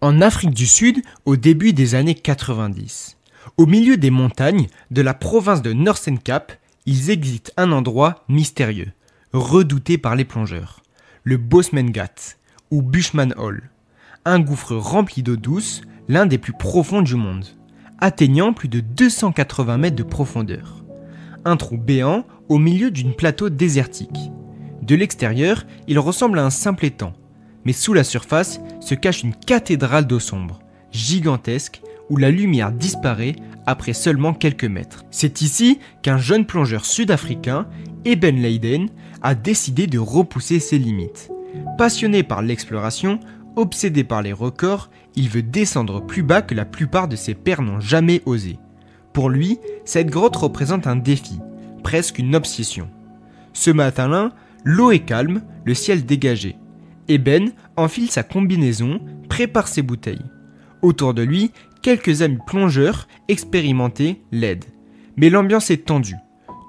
En Afrique du Sud, au début des années 90, au milieu des montagnes de la province de Northern Cape, il existe un endroit mystérieux, redouté par les plongeurs, le Bosmangat, ou Bushman Hole, un gouffre rempli d'eau douce, l'un des plus profonds du monde, atteignant plus de 280 mètres de profondeur. Un trou béant au milieu d'une plateau désertique. De l'extérieur, il ressemble à un simple étang, mais sous la surface se cache une cathédrale d'eau sombre, gigantesque, où la lumière disparaît après seulement quelques mètres. C'est ici qu'un jeune plongeur sud-africain, Eben Leyden, a décidé de repousser ses limites. Passionné par l'exploration, obsédé par les records, il veut descendre plus bas que la plupart de ses pairs n'ont jamais osé. Pour lui, cette grotte représente un défi, presque une obsession. Ce matin-là, l'eau est calme, le ciel dégagé. Eben enfile sa combinaison, prépare ses bouteilles. Autour de lui, quelques amis plongeurs expérimentés l'aident. Mais l'ambiance est tendue.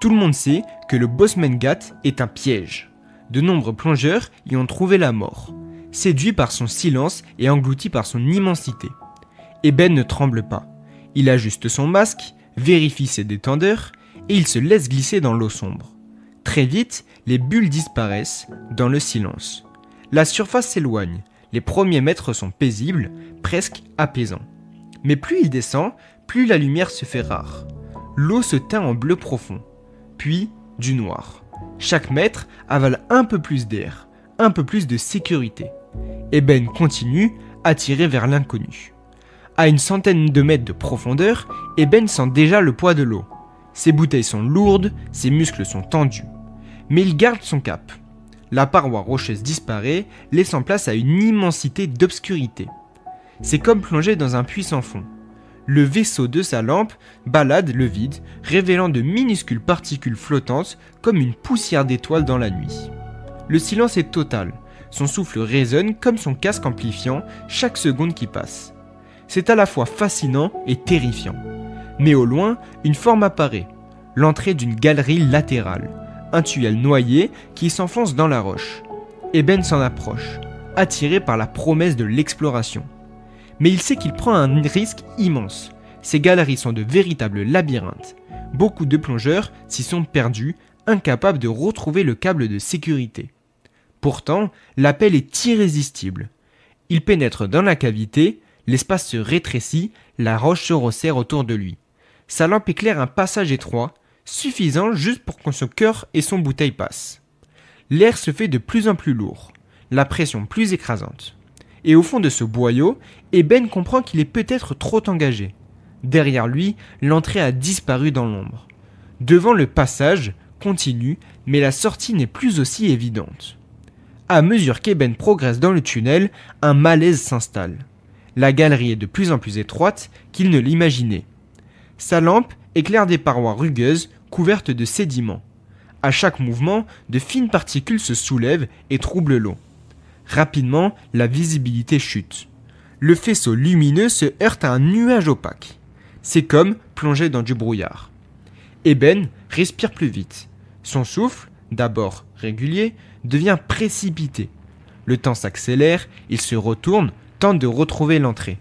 Tout le monde sait que le Bosmangat est un piège. De nombreux plongeurs y ont trouvé la mort, séduits par son silence et engloutis par son immensité. Eben ne tremble pas. Il ajuste son masque, vérifie ses détendeurs et il se laisse glisser dans l'eau sombre. Très vite, les bulles disparaissent dans le silence. La surface s'éloigne. Les premiers mètres sont paisibles, presque apaisants. Mais plus il descend, plus la lumière se fait rare. L'eau se teint en bleu profond, puis du noir. Chaque mètre avale un peu plus d'air, un peu plus de sécurité. Eben continue, attiré vers l'inconnu. À une centaine de mètres de profondeur, Eben sent déjà le poids de l'eau. Ses bouteilles sont lourdes, ses muscles sont tendus. Mais il garde son cap. La paroi rocheuse disparaît, laissant place à une immensité d'obscurité. C'est comme plonger dans un puits sans fond. Le vaisseau de sa lampe balade le vide, révélant de minuscules particules flottantes comme une poussière d'étoiles dans la nuit. Le silence est total. Son souffle résonne comme son casque amplifiant chaque seconde qui passe. C'est à la fois fascinant et terrifiant. Mais au loin, une forme apparaît, l'entrée d'une galerie latérale, un tunnel noyé qui s'enfonce dans la roche. Eben s'en approche, attiré par la promesse de l'exploration. Mais il sait qu'il prend un risque immense. Ces galeries sont de véritables labyrinthes. Beaucoup de plongeurs s'y sont perdus, incapables de retrouver le câble de sécurité. Pourtant, l'appel est irrésistible. Il pénètre dans la cavité, l'espace se rétrécit, la roche se resserre autour de lui. Sa lampe éclaire un passage étroit, suffisant juste pour que son cœur et son bouteille passent. L'air se fait de plus en plus lourd, la pression plus écrasante. Et au fond de ce boyau, Eben comprend qu'il est peut-être trop engagé. Derrière lui, l'entrée a disparu dans l'ombre. Devant le passage continue, mais la sortie n'est plus aussi évidente. À mesure qu'Eben progresse dans le tunnel, un malaise s'installe. La galerie est de plus en plus étroite qu'il ne l'imaginait. Sa lampe éclaire des parois rugueuses couvertes de sédiments. À chaque mouvement, de fines particules se soulèvent et troublent l'eau. Rapidement, la visibilité chute. Le faisceau lumineux se heurte à un nuage opaque. C'est comme plonger dans du brouillard. Eben respire plus vite. Son souffle, d'abord régulier, devient précipité. Le temps s'accélère, il se retourne, tente de retrouver l'entrée.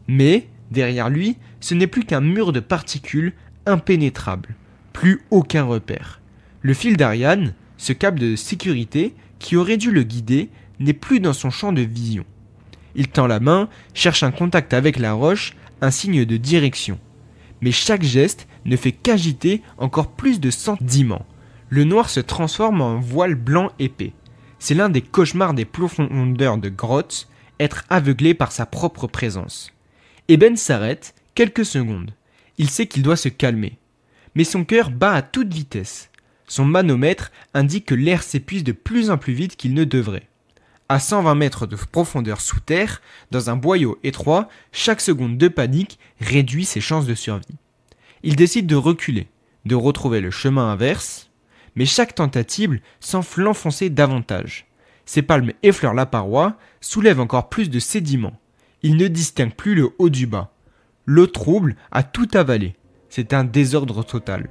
Mais, derrière lui, ce n'est plus qu'un mur de particules impénétrable. Plus aucun repère. Le fil d'Ariane, ce câble de sécurité qui aurait dû le guider, n'est plus dans son champ de vision. Il tend la main, cherche un contact avec la roche, un signe de direction. Mais chaque geste ne fait qu'agiter encore plus de sentiments. Le noir se transforme en voile blanc épais. C'est l'un des cauchemars des profondeurs de grottes, être aveuglé par sa propre présence. Eben s'arrête quelques secondes. Il sait qu'il doit se calmer. Mais son cœur bat à toute vitesse. Son manomètre indique que l'air s'épuise de plus en plus vite qu'il ne devrait. À 120 mètres de profondeur sous terre, dans un boyau étroit, chaque seconde de panique réduit ses chances de survie. Il décide de reculer, de retrouver le chemin inverse, mais chaque tentative semble l'enfoncer davantage. Ses palmes effleurent la paroi, soulèvent encore plus de sédiments. Il ne distingue plus le haut du bas. L'eau trouble a tout avalé. C'est un désordre total.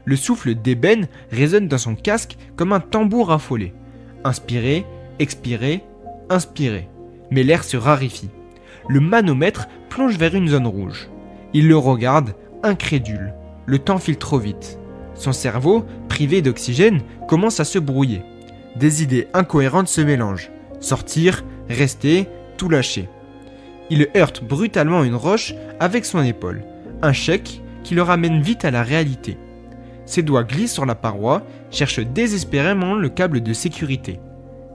Le souffle d'Eben résonne dans son casque comme un tambour affolé. Inspirez, expirez, inspirez. Mais l'air se raréfie. le manomètre plonge vers une zone rouge. Il le regarde, incrédule. Le temps file trop vite. Son cerveau, privé d'oxygène, commence à se brouiller. Des idées incohérentes se mélangent. Sortir, rester, tout lâcher. Il heurte brutalement une roche avec son épaule. Un choc qui le ramène vite à la réalité. Ses doigts glissent sur la paroi, cherchent désespérément le câble de sécurité.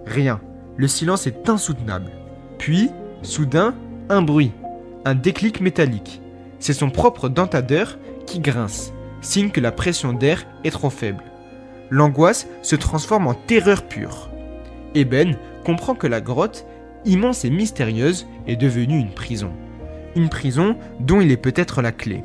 Rien. Le silence est insoutenable. Puis, soudain, un bruit. Un déclic métallique. C'est son propre dentadeur qui grince, signe que la pression d'air est trop faible. L'angoisse se transforme en terreur pure. Eben comprend que la grotte, immense et mystérieuse, est devenue une prison. Une prison dont il est peut-être la clé.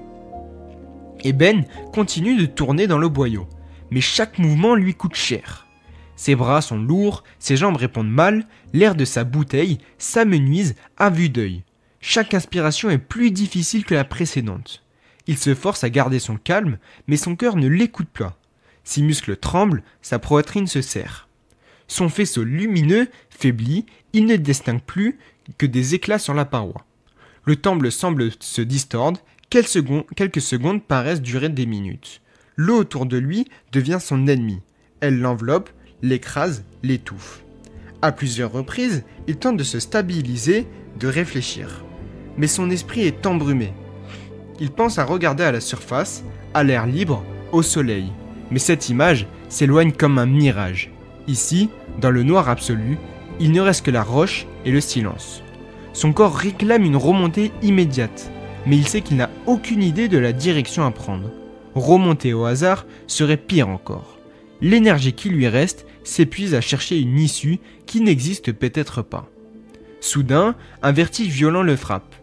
Eben continue de tourner dans le boyau, mais chaque mouvement lui coûte cher. Ses bras sont lourds, ses jambes répondent mal, l'air de sa bouteille s'amenuise à vue d'œil. Chaque inspiration est plus difficile que la précédente. Il se force à garder son calme, mais son cœur ne l'écoute pas. Ses muscles tremblent, sa poitrine se serre. Son faisceau lumineux faiblit, il ne distingue plus que des éclats sur la paroi. Le temple semble se distordre, quelques secondes paraissent durer des minutes. L'eau autour de lui devient son ennemi. Elle l'enveloppe, l'écrase, l'étouffe. À plusieurs reprises, il tente de se stabiliser, de réfléchir. Mais son esprit est embrumé. Il pense à regarder à la surface, à l'air libre, au soleil. Mais cette image s'éloigne comme un mirage. Ici, dans le noir absolu, il ne reste que la roche et le silence. Son corps réclame une remontée immédiate, mais il sait qu'il n'a aucune idée de la direction à prendre. Remonter au hasard serait pire encore. L'énergie qui lui reste s'épuise à chercher une issue qui n'existe peut-être pas. Soudain, un vertige violent le frappe.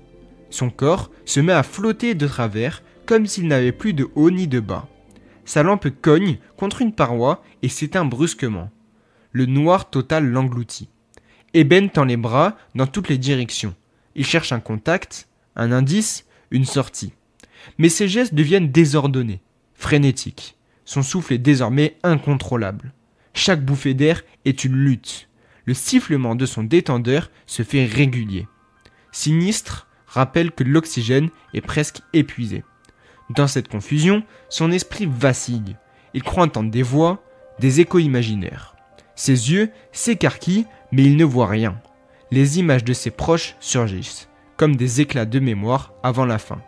Son corps se met à flotter de travers comme s'il n'avait plus de haut ni de bas. Sa lampe cogne contre une paroi et s'éteint brusquement. Le noir total l'engloutit. Eben tend les bras dans toutes les directions. Il cherche un contact, un indice, une sortie. Mais ses gestes deviennent désordonnés, frénétiques. Son souffle est désormais incontrôlable. Chaque bouffée d'air est une lutte. Le sifflement de son détendeur se fait régulier. Sinistre rappelle que l'oxygène est presque épuisé. Dans cette confusion, son esprit vacille. Il croit entendre des voix, des échos imaginaires. Ses yeux s'écarquillent, mais il ne voit rien. Les images de ses proches surgissent, comme des éclats de mémoire avant la fin.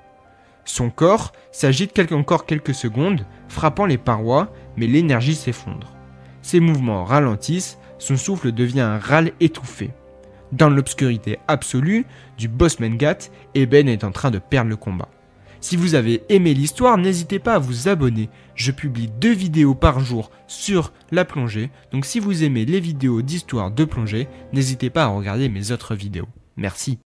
Son corps s'agite encore quelques secondes, frappant les parois, mais l'énergie s'effondre. Ses mouvements ralentissent, son souffle devient un râle étouffé. Dans l'obscurité absolue du Bosmengat, Eben est en train de perdre le combat. Si vous avez aimé l'histoire, n'hésitez pas à vous abonner. Je publie 2 vidéos par jour sur la plongée. Donc si vous aimez les vidéos d'histoire de plongée, n'hésitez pas à regarder mes autres vidéos. Merci.